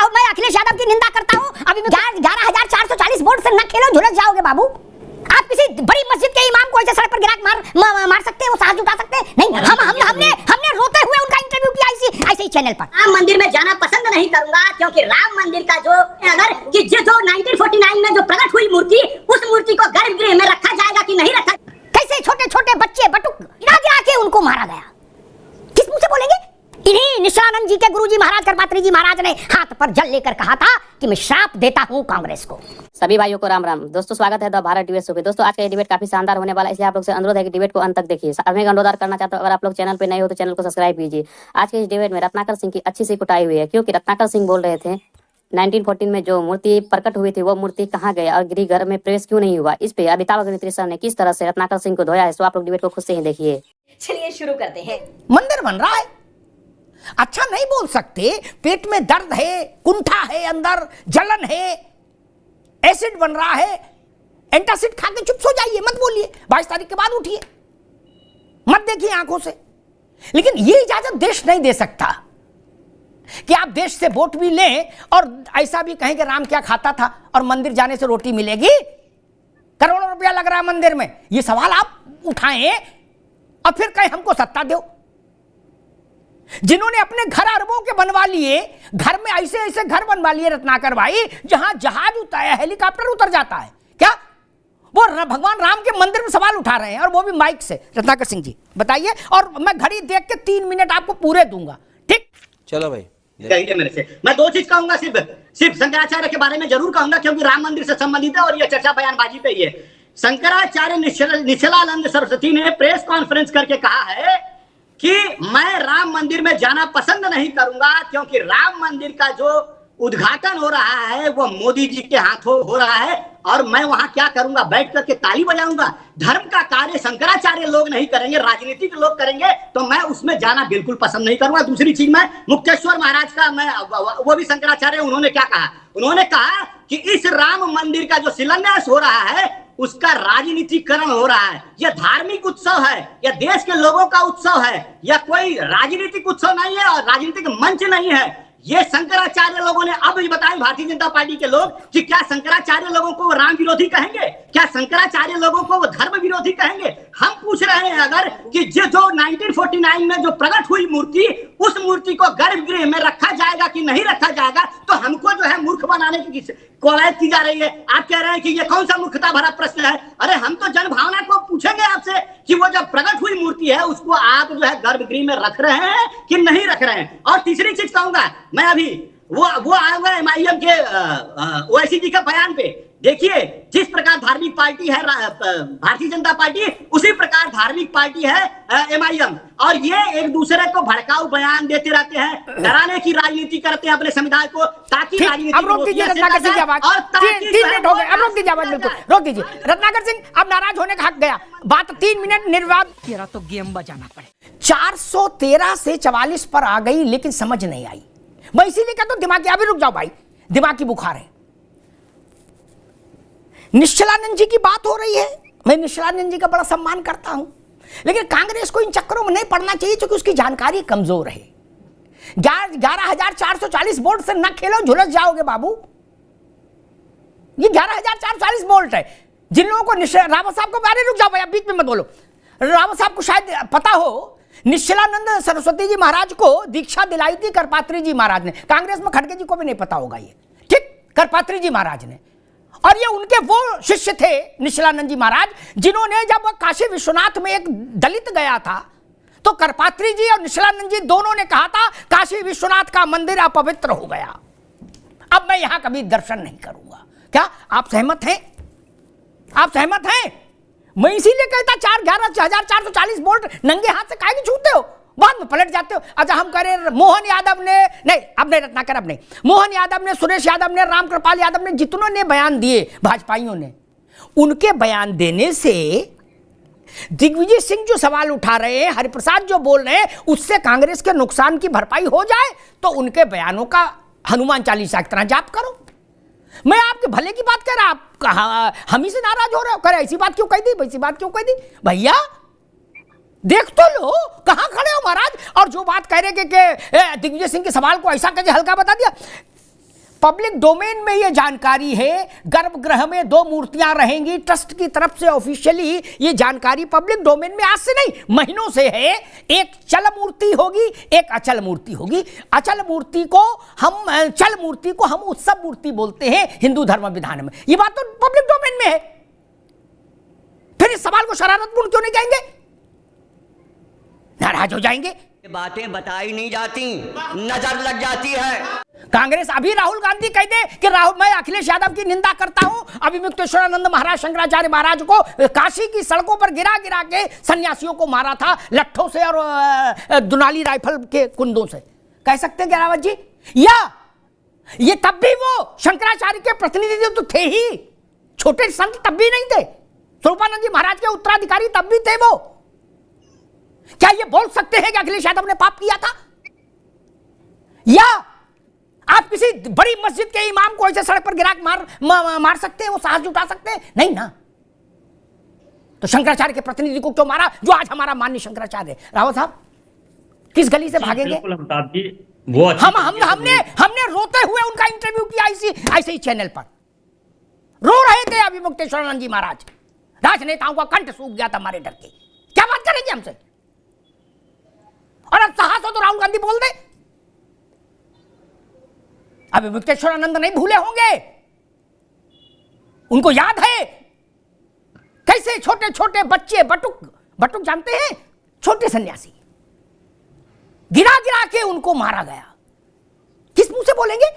अब मैं अखिलेश यादव की निंदा करता हूँ। अभी 11,440 वोट से न खेलो झुलस जाओगे बाबू। आप किसी बड़ी मस्जिद के इमाम को ऐसे सड़क पर गिरा मार सकते हैं, वो साथ उठा सकते हैं? नहीं। हमने रोते हुए उनका इंटरव्यू किया ऐसे ही चैनल पर। राम मंदिर में जाना पसंद नहीं करूंगा क्योंकि राम मंदिर का जो 1949 में जो प्रकट हुई मूर्ति, उस मूर्ति को गर्भगृह में रखा जाएगा कि नहीं रखा। कैसे छोटे छोटे बच्चे बटुक गिरा के उनको मारा गया, किस मुंह से बोलेंगे? इन्हीं निशानंद जी के गुरुजी महाराज करपात्री जी महाराज ने हाथ पर जल लेकर कहा था कि मैं श्राप देता हूं कांग्रेस को। सभी भाइयों को राम राम। दोस्तों स्वागत है द भारत डिबेट शो पे। दोस्तों आज का ये डिबेट काफी शानदार होने वाला है, इसलिए आप लोग से अनुरोध है कि डिबेट को अंत तक देखिए। मैं अनुरोध करना चाहता हूं, अगर आप लोग चैनल पे नए हो तो चैनल को सब्सक्राइब कीजिए। आज के इस डिबेट में रत्नाकर सिंह की अच्छी सी कुटाई हुई है, क्योंकि रत्नाकर सिंह बोल रहे थे 1914 में जो मूर्ति प्रकट हुई थी वो मूर्ति कहाँ गया और गिरिघर में प्रवेश क्यों नहीं हुआ। इस पे अमिताभ अग्निहोत्री सर ने किस तरह से रत्नाकर सिंह को धोया है, तो आप लोग डिबेट को खुद से ही देखिए। चलिए शुरू करते हैं। मंदिर बन रहा है, अच्छा नहीं बोल सकते, पेट में दर्द है, कुंठा है, अंदर जलन है, एसिड बन रहा है, एंटासिड खा के चुप सो जाइए, मत बोलिए, 22 तारीख के बाद उठिए, मत देखिए आंखों से। लेकिन ये इजाजत देश नहीं दे सकता कि आप देश से वोट भी लें और ऐसा भी कहें कि राम क्या खाता था और मंदिर जाने से रोटी मिलेगी। करोड़ों रुपया लग रहा है मंदिर में, ये सवाल आप उठाएं और फिर कहें हमको सत्ता दो। जिन्होंने अपने घर अरबों के बनवा लिए, घर में ऐसे ऐसे घर बनवा लिए रत्नाकर भाई, जहां जहाज हेलीकॉप्टर उतर जाता है, क्या वो भगवान राम के मंदिर में सवाल उठा रहे हैं, और वो भी माइक से। रत्नाकर सिंह जी बताइए, और मैं घड़ी देख के 3 मिनट आपको पूरे दूंगा, ठीक? चलो भाई कहिए मेरे से। मैं 2 चीज कहूंगा, सिर्फ शंकराचार्य के बारे में जरूर कहूंगा, क्योंकि राम मंदिर से संबंधित है और यह चर्चा बयानबाजी पे ही है। शंकराचार्य निश्चलानंद सरस्वती ने प्रेस कॉन्फ्रेंस करके कहा है कि मैं राम मंदिर में जाना पसंद नहीं करूंगा, क्योंकि राम मंदिर का जो उद्घाटन हो रहा है वो मोदी जी के हाथों हो रहा है, और मैं वहां क्या करूंगा, बैठ करके ताली बजाऊंगा। धर्म का कार्य शंकराचार्य लोग नहीं करेंगे, राजनीतिक लोग करेंगे, तो मैं उसमें जाना बिल्कुल पसंद नहीं करूंगा। दूसरी चीज, मैं मुक्तेश्वर महाराज का, मैं वो भी शंकराचार्य, उन्होंने क्या कहा? उन्होंने कहा कि इस राम मंदिर का जो शिलान्यास हो रहा है उसका राजनीतिकरण हो रहा है। यह धार्मिक उत्सव है, यह देश के लोगों का उत्सव है, यह कोई राजनीतिक उत्सव नहीं है और राजनीतिक मंच नहीं है। ये शंकराचार्य लोगों ने अब बताएं, भारतीय जनता पार्टी के लोग, कि क्या शंकराचार्य लोगों को राम विरोधी कहेंगे? क्या शंकराचार्य लोगों को वो धर्म विरोधी कहेंगे? हम पूछ रहे हैं अगर कि जो 1949 में जो प्रकट हुई मूर्ति, उस मूर्ति को गर्भगृह में रखा जाएगा कि नहीं रखा जाएगा, तो हमको जो है मूर्ख बनाने की कवायद की जा रही है। आप कह रहे हैं कि ये कौन सा मूर्खता भरा प्रश्न है? अरे हम तो जनभावना को पूछेंगे आपसे कि वो जब प्रकट हुई मूर्ति है उसको आप जो है गर्भगृह में रख रहे हैं कि नहीं रख रहे हैं। और तीसरी चीज कहूंगा मैं, अभी वो आऊंगा MIM के ओवैसी जी के बयान पे। देखिए, जिस प्रकार धार्मिक पार्टी है भारतीय जनता पार्टी, उसी प्रकार धार्मिक पार्टी है MIM, और ये एक दूसरे को भड़काऊ बयान देते रहते हैं, डराने की राजनीति करते हैं अपने समुदाय को, ताकि राजनीति अब रोक दीजिए रत्नाकर सिंह की आवाज, 3 मिनट हो गए, अब रोक दीजिए आवाज, बिल्कुल रोक दीजिए। रत्नाकर सिंह अब नाराज होने का हक गया, बात 3 मिनट निर्वाद, तेरा तो गेम बजाना पड़े। 413 से 44 पर आ गई, लेकिन समझ नहीं आई। मैं इसीलिए कहता हूं दिमागी, अभी रुक जाओ भाई, दिमागी बुखार है। निश्चलानंद जी की बात हो रही है, मैं निश्चलानंद जी का बड़ा सम्मान करता हूं, लेकिन कांग्रेस को इन चक्करों में नहीं पड़ना चाहिए, क्योंकि उसकी जानकारी कमजोर है। 11,440 वोट से न खेलो झुलस जाओगे बाबू। ये 11,440 वोट है। जिन लोगों को रावत साहब को, अरे रुक जाओ भाई, बीच में मत बोलो। रावत साहब को शायद पता हो, निश्चलानंद सरस्वती जी महाराज को दीक्षा दिलाई थी करपात्री जी महाराज ने। कांग्रेस में खड़गे जी को भी नहीं पता होगा ये, ठीक? करपात्री जी महाराज ने, और ये उनके वो शिष्य थे निश्चलानंद जी महाराज, जिन्होंने जब काशी विश्वनाथ में एक दलित गया था, तो करपात्री जी और निश्चलानंद जी दोनों ने कहा था काशी विश्वनाथ का मंदिर अपवित्र हो गया, अब मैं यहां कभी दर्शन नहीं करूंगा। क्या आप सहमत हैं? आप सहमत हैं? मैं इसीलिए कहता 11,440 वोट नंगे हाथ से काहे की छूते हो, बाद में पलट जाते हो। अच्छा, हम कह रहे मोहन यादव ने, नहीं अब नहीं, रत्नाकर अब नहीं, मोहन यादव ने, सुरेश यादव ने, रामकृपाल यादव ने, जितनों ने बयान दिए भाजपाइयों ने, उनके बयान देने से दिग्विजय सिंह जो सवाल उठा रहे हैं, हरिप्रसाद जो बोल रहे हैं, उससे कांग्रेस के नुकसान की भरपाई हो जाए, तो उनके बयानों का हनुमान चालीसा की तरह जाप करो। मैं आपके भले की बात कह रहा, आप कहा हम ही से नाराज हो रहे हो, करे ऐसी बात क्यों कह दी, वैसी बात क्यों कह दी? भैया देख तो लो कहां खड़े हो महाराज। और जो बात कह रहे कि दिग्विजय सिंह के सवाल को ऐसा करके हल्का बता दिया। पब्लिक डोमेन में ये जानकारी है। गर्भगृह में 2 मूर्तियां रहेंगी, ट्रस्ट की तरफ से ऑफिशियली ये जानकारी पब्लिक डोमेन में आज से नहीं महीनों से है। एक चल मूर्ति होगी, एक अचल मूर्ति होगी। चल मूर्ति को हम उत्सव मूर्ति बोलते हैं हिंदू धर्म विधान में। ये बात तो पब्लिक डोमेन में है, फिर इस सवाल को शरारतपूर्ण क्यों नहीं कहेंगे? नाराज हो जाएंगे। बातें बताई नहीं जाती, नजर लग जाती है। कांग्रेस अभी राहुल गांधी कह दे कि मैं अखिलेश यादव की निंदा करता हूं, अभिमुक्तेश्वरानंद महाराज शंकराचार्य महाराज को काशी की सड़कों पर गिरा गिरा के सन्यासियों को मारा था लट्ठों से और दुनाली राइफल के कुंदों से, कह सकते हैं रावत जी? या ये तब भी वो शंकराचार्य के प्रतिनिधि तो थे ही, छोटे संत तब भी नहीं थे, स्वरूपानंद जी महाराज के उत्तराधिकारी तब भी थे वो। क्या ये बोल सकते हैं कि अखिलेश यादव ने पाप किया था? या आप किसी बड़ी मस्जिद के इमाम को ऐसे सड़क पर गिरा मार सकते हैं, वो साहस जुटा सकते हैं? नहीं ना। तो शंकराचार्य के प्रतिनिधि को क्यों मारा, जो आज हमारा माननीय शंकराचार्य है? रावत साहब किस गली से भागेंगे? हमने रोते हुए उनका इंटरव्यू किया ऐसे ही चैनल पर, रो रहे थे अभिमुक्तेश्वरानंद जी महाराज। राजनेताओं का कंठ सूख गया था हमारे डर के। क्या बात करेंगे हमसे? और अब साहस हो तो राहुल गांधी बोल दे। अभिमुक्तेश्वरानंद नहीं भूले होंगे, उनको याद है कैसे छोटे छोटे बच्चे, बटुक जानते हैं, छोटे सन्यासी, गिरा गिरा के उनको मारा गया। किस मुंह से बोलेंगे?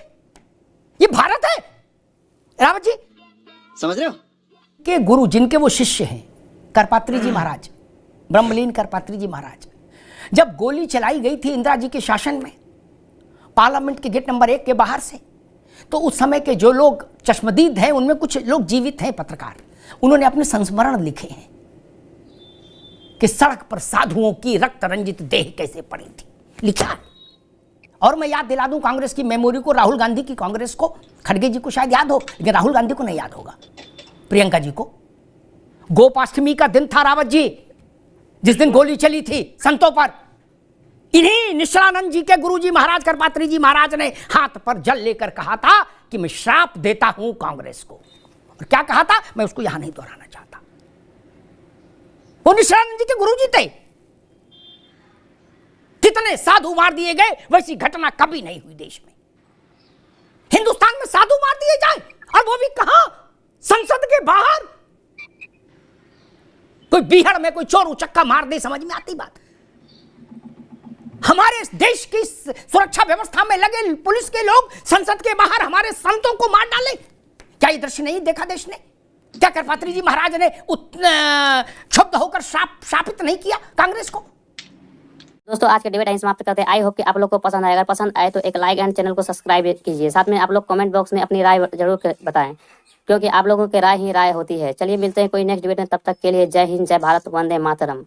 ये भारत है रावत जी, समझ रहे हो? के गुरु जिनके वो शिष्य हैं करपात्री जी महाराज, ब्रह्मलीन करपात्री जी महाराज, जब गोली चलाई गई थी इंदिरा जी के शासन में पार्लियामेंट के गेट नंबर 1 के बाहर से, तो उस समय के जो लोग चश्मदीद हैं उनमें कुछ लोग जीवित हैं, पत्रकार, उन्होंने अपने संस्मरण लिखे हैं कि सड़क पर साधुओं की रक्त रंजित देह कैसे पड़ी थी, लिखा है। और मैं याद दिला दूं कांग्रेस की मेमोरी को, राहुल गांधी की कांग्रेस को, खड़गे जी को शायद याद हो लेकिन राहुल गांधी को नहीं याद होगा, प्रियंका जी को। गोपाष्टमी का दिन था रावत जी, जिस दिन गोली चली थी संतों पर। इन्हीं निश्चलानंद जी के गुरुजी महाराज करपात्री जी महाराज ने हाथ पर जल लेकर कहा था कि मैं श्राप देता हूं कांग्रेस को। और क्या कहा था मैं उसको यहां नहीं दोहराना चाहता। वो निश्चलानंद जी के गुरुजी थे। कितने साधु मार दिए गए, वैसी घटना कभी नहीं हुई देश में। हिंदुस्तान में साधु मार दिए जाए, और वो भी कहां? संसद के बाहर। कोई बिहार में कोई चोर उचक्का मार दे, समझ में आती बात? हमारे देश की सुरक्षा व्यवस्था में लगे पुलिस के लोग संसद के बाहर हमारे संतों को मार डाले। क्या ये दृश्य नहीं देखा देश ने? क्या करपात्री जी महाराज ने क्षुब्ध होकर शापित नहीं किया कांग्रेस को? दोस्तों आज के डिबेट यहीं समाप्त करते हैं। आई होप कि आप लोग को पसंद आए। अगर पसंद आए तो एक लाइक एंड चैनल को सब्सक्राइब कीजिए। साथ में आप लोग कमेंट बॉक्स में अपनी राय जरूर बताएं, क्योंकि आप लोगों की राय ही राय होती है। चलिए मिलते हैं कोई नेक्स्ट डिबेट में, तब तक के लिए जय हिंद, जय भारत, वंदे मातरम।